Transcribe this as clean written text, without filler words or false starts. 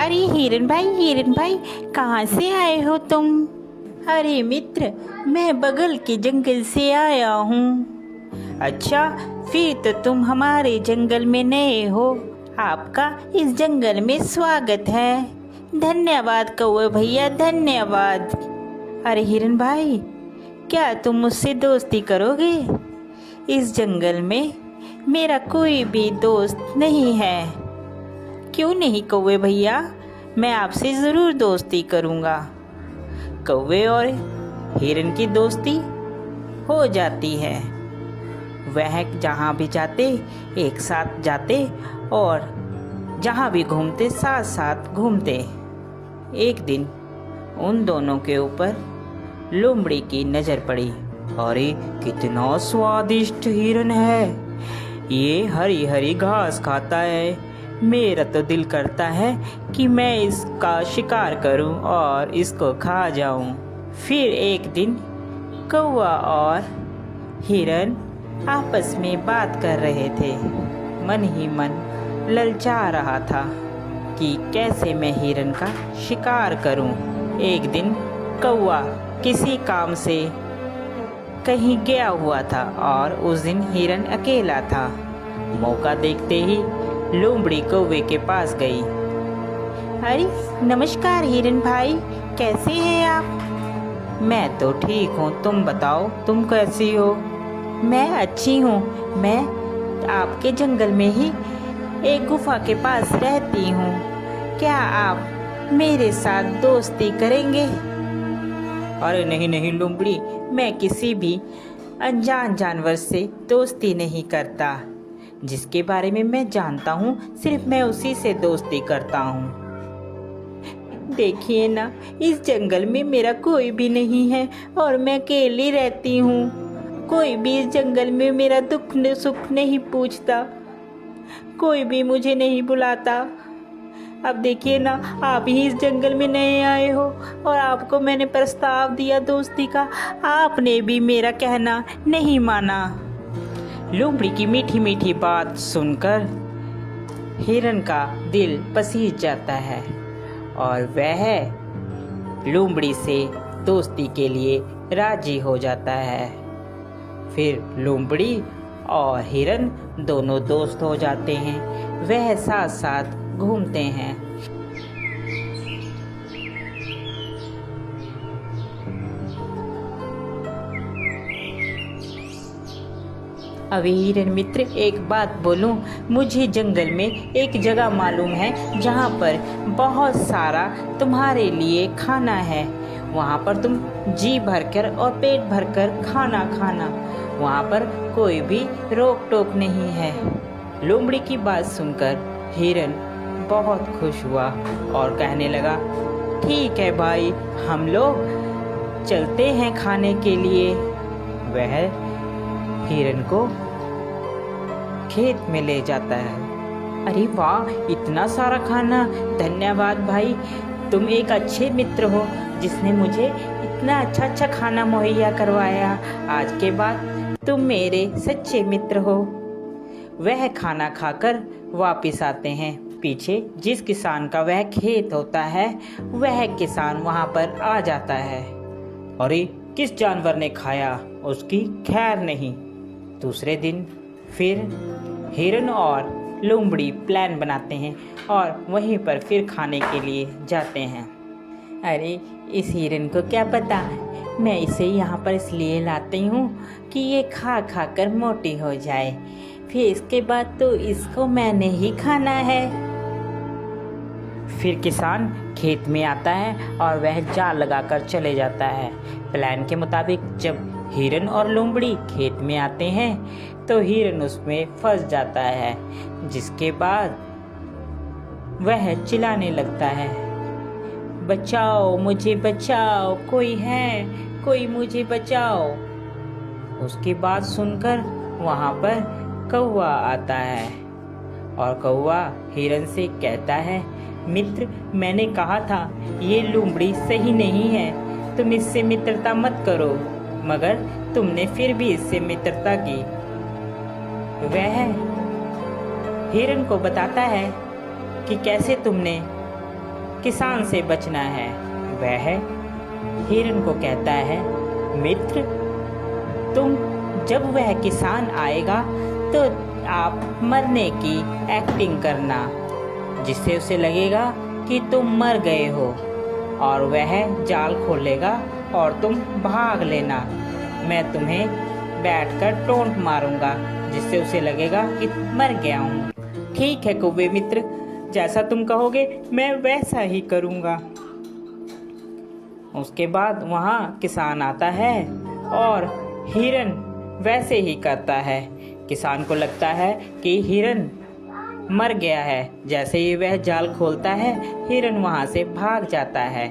अरे हिरन भाई कहाँ से आए हो तुम? अरे मित्र, मैं बगल के जंगल से आया हूँ। अच्छा, फिर तो तुम हमारे जंगल में नए हो। आपका इस जंगल में स्वागत है। धन्यवाद कौवे भैया, धन्यवाद। अरे हिरन भाई, क्या तुम मुझसे दोस्ती करोगे? इस जंगल में मेरा कोई भी दोस्त नहीं है। क्यों नहीं कौवे भैया, मैं आपसे ज़रूर दोस्ती करूँगा। कौवे और हिरन की दोस्ती हो जाती है। वह जहाँ भी जाते एक साथ जाते और जहाँ भी घूमते साथ साथ घूमते। एक दिन उन दोनों के ऊपर लोमड़ी की नज़र पड़ी। अरे कितना स्वादिष्ट हिरन है, ये हरी हरी घास खाता है। मेरा तो दिल करता है कि मैं इसका शिकार करूं और इसको खा जाऊं। फिर एक दिन कौवा और हिरन आपस में बात कर रहे थे। मन ही मन ललचा रहा था कि कैसे मैं हिरन का शिकार करूं। एक दिन कौवा किसी काम से कहीं गया हुआ था और उस दिन हिरन अकेला था। मौका देखते ही लोमड़ी कौवे के पास गई। अरे नमस्कार हिरन भाई, कैसे हैं आप? मैं तो ठीक हूँ, तुम बताओ तुम कैसी हो? मैं अच्छी हूँ। मैं आपके जंगल में ही एक गुफा के पास रहती हूँ। क्या आप मेरे साथ दोस्ती करेंगे? अरे नहीं नहीं लोमड़ी, मैं किसी भी अनजान जानवर से दोस्ती नहीं करता। जिसके बारे में मैं जानता हूँ सिर्फ मैं उसी से दोस्ती करता हूँ। देखिए ना, इस जंगल में मेरा कोई भी नहीं है और मैं अकेली रहती हूँ। कोई भी इस जंगल में मेरा दुख सुख नहीं पूछता, कोई भी मुझे नहीं बुलाता। अब देखिए ना, आप ही इस जंगल में नए आए हो और आपको मैंने प्रस्ताव दिया दोस्ती का, आपने भी मेरा कहना नहीं माना। लोमड़ी की मीठी मीठी बात सुनकर हिरन का दिल पसीज जाता है और वह लोमड़ी से दोस्ती के लिए राजी हो जाता है। फिर लोमड़ी और हिरन दोनों दोस्त हो जाते हैं। वह साथ साथ घूमते हैं। अभी हिरन मित्र, एक बात बोलूं, मुझे जंगल में एक जगह मालूम है जहाँ पर बहुत सारा तुम्हारे लिए खाना है। वहाँ पर तुम जी भरकर और पेट भरकर खाना खाना, वहाँ पर कोई भी रोक टोक नहीं है। लोमड़ी की बात सुनकर हिरन बहुत खुश हुआ और कहने लगा, ठीक है भाई, हम लोग चलते हैं खाने के लिए। वह हिरन को खेत में ले जाता है। अरे वाह, इतना सारा खाना! धन्यवाद भाई, तुम एक अच्छे मित्र हो जिसने मुझे इतना अच्छा खाना मुहैया करवाया। आज के बाद तुम मेरे सच्चे मित्र हो। वह खाना खाकर वापस आते हैं। पीछे जिस किसान का वह खेत होता है, वह किसान वहाँ पर आ जाता है। अरे किस जानवर ने खाया, उसकी खैर नहीं। दूसरे दिन फिर हिरन और लोमड़ी प्लान बनाते हैं और वहीं पर फिर खाने के लिए जाते हैं। अरे इस हिरन को क्या पता, मैं इसे यहाँ पर इसलिए लाती हूँ कि ये खा खा कर मोटी हो जाए, फिर इसके बाद तो इसको मैंने ही खाना है। फिर किसान खेत में आता है और वह जाल लगाकर चले जाता है। प्लान के मुताबिक जब हिरन और लोमड़ी खेत में आते हैं तो हिरन उसमें फंस जाता है, जिसके बाद वह चिल्लाने लगता है, बचाओ मुझे बचाओ, कोई है, कोई मुझे बचाओ। उसकी बात सुनकर वहाँ पर कौवा आता है और कौवा हिरन से कहता है, मित्र, मैंने कहा था ये लोमड़ी सही नहीं है, तुम इससे मित्रता मत करो, मगर तुमने फिर भी इससे मित्रता की। वह हिरन को बताता है कि कैसे तुमने किसान से बचना है। वह हिरन को कहता है, मित्र तुम जब वह किसान आएगा तो आप मरने की एक्टिंग करना, जिससे उसे लगेगा कि तुम मर गए हो, और वह जाल खोलेगा और तुम भाग लेना। मैं तुम्हें बैठकर टोंट मारूंगा, जिससे उसे लगेगा कि मर गया हूँ। ठीक है कौवे मित्र, जैसा तुम कहोगे मैं वैसा ही करूँगा। उसके बाद वहाँ किसान आता है और हिरन वैसे ही करता है। किसान को लगता है कि हिरन मर गया है। जैसे ही वह जाल खोलता है, हिरन वहाँ से भाग जाता है।